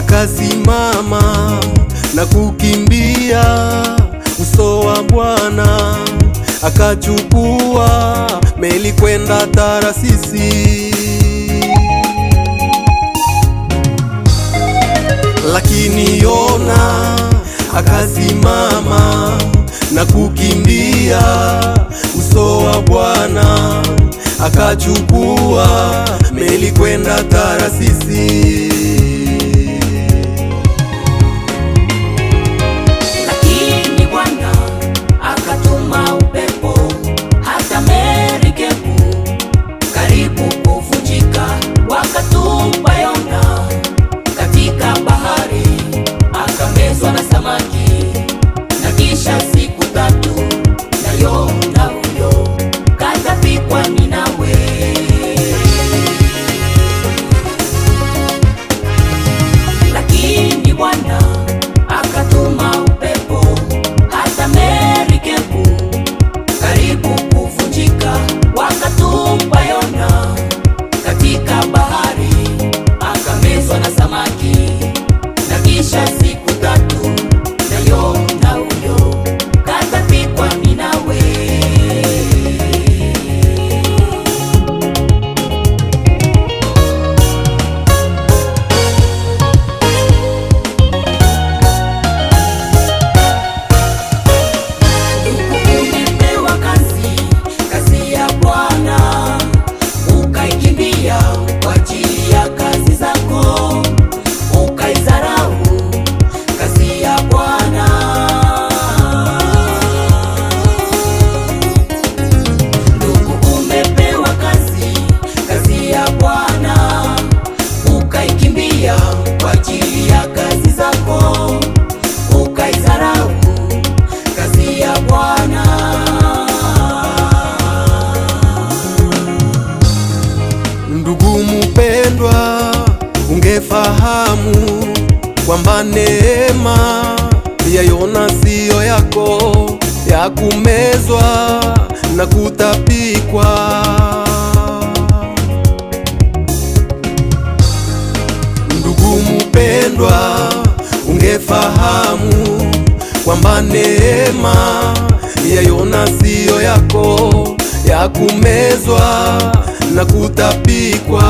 akasimama na kukimbia uso wa Bwana, akachukua meli kwenda Tarsisi. Lakini Yona akasimama na kukimbia uso wa Bwana, akachukua meli kwenda Tarsisi. Lakini Bwana akatuma upepo, hata merikebu karibu kuvunjika, wakatupa Yona katika bahari, akamezwa na samaki. Na kisha siku 3 na Yona huyo katapikwa Ninawi. Lakini Bwana akatuma upepo, hata merikebu karibu kuvunjika, wakatupa Yona katika bahari, akamezwa na samaki. Na kisha siku 3 na Yona huyo katapikwa Ninawi. Umepewa kazi ya Bwana, ukaikimbia kwa ajili ya kazi zako, ukaizarau kazi ya Bwana. Ndugu, umepewa kazi ya Bwana, ukaikimbia kwa ajili ya kazi zako, ukaizarau kazi ya Bwana. Ndugu mpendwa, ungefahamu kwamba neema ya Yona siyo yako, ya kumezwa na kutapikwa. Ndugu mpendwa, ungefahamu kwamba neema ya Yona siyo yako, ya kumezwa na kutapikwa.